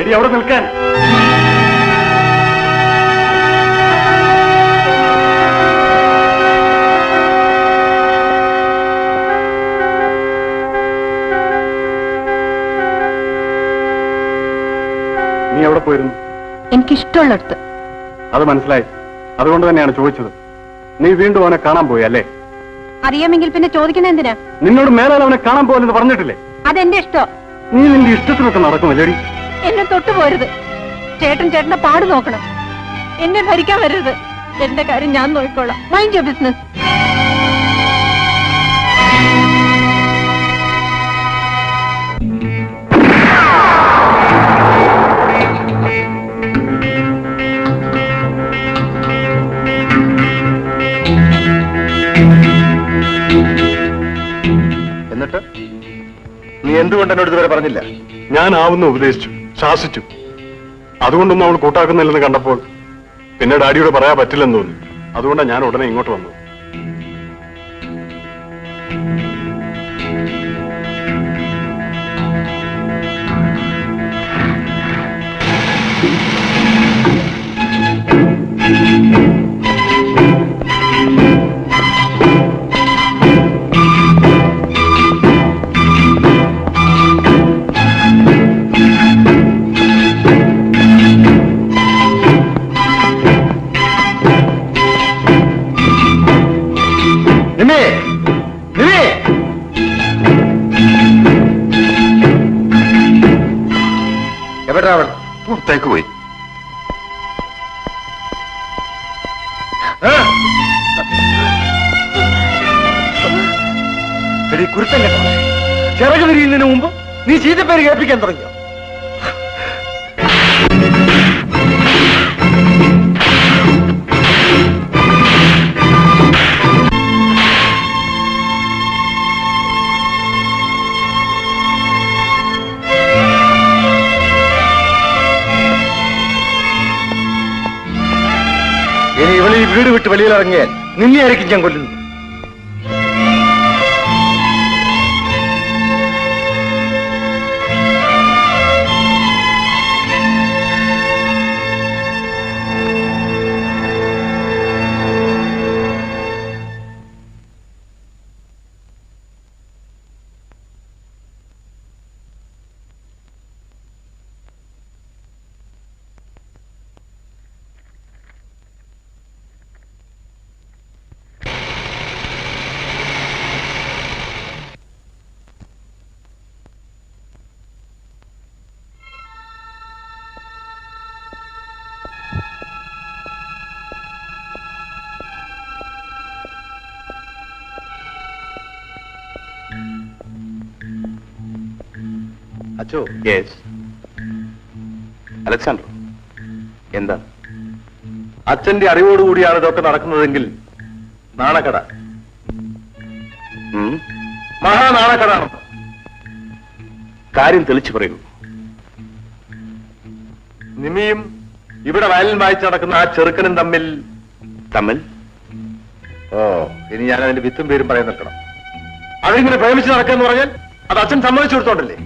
എടി അവിടെ നിൽക്കാൻ. നീ എവിടെ പോയിരുന്നു? എനിക്കിഷ്ടമുള്ളടത്ത്. അത് മനസ്സിലായി. അതുകൊണ്ട് തന്നെയാണ് ചോദിച്ചത്. നീ വീണ്ടും അവനെ കാണാൻ പോയി അല്ലേ? അറിയാമെങ്കിൽ പിന്നെ ചോദിക്കുന്ന എന്തിനാ? നിന്നോട് മേലാൽ അവനെ കാണാൻ പോലെന്ന് പറഞ്ഞിട്ടില്ലേ? അതെന്റെ ഇഷ്ടം. നീ നിന്റെ ഇഷ്ടത്തിനൊക്കെ നടക്കുമല്ലേടി? എന്നെ തൊട്ടുപോരുത്. ചേട്ടന്റെ പാട് നോക്കണം. എന്നെ ഭരിക്കാൻ വരരുത്. എന്റെ കാര്യം ഞാൻ നോക്കിക്കോളാം. Mind your business. എന്നിട്ട് നീ എന്തുകൊണ്ട് എന്നോട് ഇതുവരെ പറഞ്ഞില്ല? ഞാൻ ആവുന്ന ഉപദേശിച്ചു, ശാസിച്ചു. അതുകൊണ്ടൊന്നും അവൾ കൂട്ടാക്കുന്നില്ലെന്ന് കണ്ടപ്പോൾ പിന്നെ ഡാഡിയോട് പറയാൻ പറ്റില്ലെന്ന് തോന്നി. അതുകൊണ്ടാണ് ഞാൻ ഉടനെ ഇങ്ങോട്ട് വന്നത്. പുറത്തേക്ക് പോയി. കുരുത്തം കേട്ടോ, ചിറക് വിരിയുന്നതിന് മുമ്പ് നീ ചീത്തപ്പേര് കേൾപ്പിക്കാൻ തുടങ്ങിയോ? ഇനി ഇവളീ വീട് വിട്ട് വെളിയിലിറങ്ങിയാൽ നിന്നെ ആയിരിക്കും ഞാൻ കൊല്ലുന്നു. അച്ചോ. യെസ് അലക്സാണ്ടർ, എന്താ? അച്ഛന്റെ അറിവോടുകൂടിയാണ് ഇതൊക്കെ നടക്കുന്നതെങ്കിൽ നാണക്കട, മഹാനാണക്കടാണ്. കാര്യം തെളിച്ചു പറയൂ. നിമിയും ഇവിടെ വയലിൻ വായിച്ച് നടക്കുന്ന ആ ചെറുക്കനും തമ്മിൽ തമ്മിൽ ഓ, ഇനി ഞാൻ അതിന്റെ വിത്തും പേരും പറയാൻ നിൽക്കണം. അതിങ്ങനെ പ്രേമിച്ച് നടക്കാന്ന് പറഞ്ഞാൽ അത് അച്ഛൻ സമ്മതിച്ചു കൊടുത്തോണ്ടല്ലേ?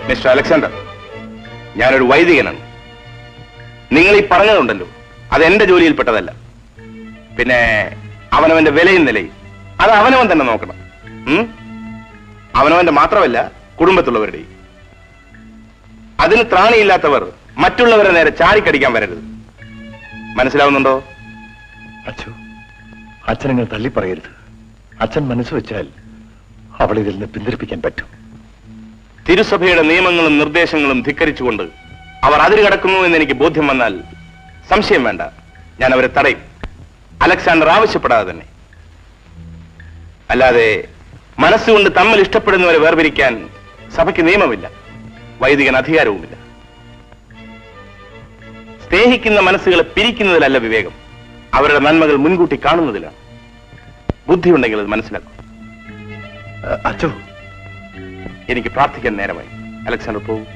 മിസ്റ്റർ അലക്സാണ്ടർ, ഞാനൊരു വൈദികനാണ്. നിങ്ങൾ ഈ പറഞ്ഞതുണ്ടല്ലോ, അത് എന്റെ ജോലിയിൽപ്പെട്ടതല്ല. പിന്നെ അവനവന്റെ വിലയും നിലയും അത് അവനവൻ തന്നെ നോക്കണം. അവനവന്റെ മാത്രമല്ല, കുടുംബത്തുള്ളവരുടെയും. അതിന് ത്രാണിയില്ലാത്തവർ മറ്റുള്ളവരെ നേരെ ചാടിക്കടിക്കാൻ വരരുത്. മനസ്സിലാവുന്നുണ്ടോ? അച്ഛൻ അച്ഛനങ്ങൾ തള്ളി പറയരുത്. അച്ഛൻ മനസ്സ് വെച്ചാൽ അവളെ ഇതിൽ നിന്ന് പിന്തിരിപ്പിക്കാൻ പറ്റും. തിരുസഭയുടെ നിയമങ്ങളും നിർദ്ദേശങ്ങളും ധിക്കരിച്ചുകൊണ്ട് അവർ അതിര് കടക്കുന്നു എന്ന് എനിക്ക് ബോധ്യം വന്നാൽ സംശയം വേണ്ട, ഞാൻ അവരെ തടയും. അലക്സാണ്ടർ ആവശ്യപ്പെടാതെ തന്നെ. അല്ലാതെ മനസ്സുകൊണ്ട് തമ്മിൽ ഇഷ്ടപ്പെടുന്നവരെ വേർപിരിക്കാൻ സഭയ്ക്ക് നിയമമില്ല, വൈദികൻ അധികാരവുമില്ല. സ്നേഹിക്കുന്ന മനസ്സുകളെ പിരിക്കുന്നതിലല്ല വിവേകം, അവരുടെ നന്മകൾ മുൻകൂട്ടി കാണുന്നതിലാണ്. ബുദ്ധിയുണ്ടെങ്കിൽ അത് മനസ്സിലാക്കും. അച്ഛോ, എനിക്ക് പ്രാർത്ഥിക്കാൻ നേരമായി. അലക്സാണ്ടർ പോകും.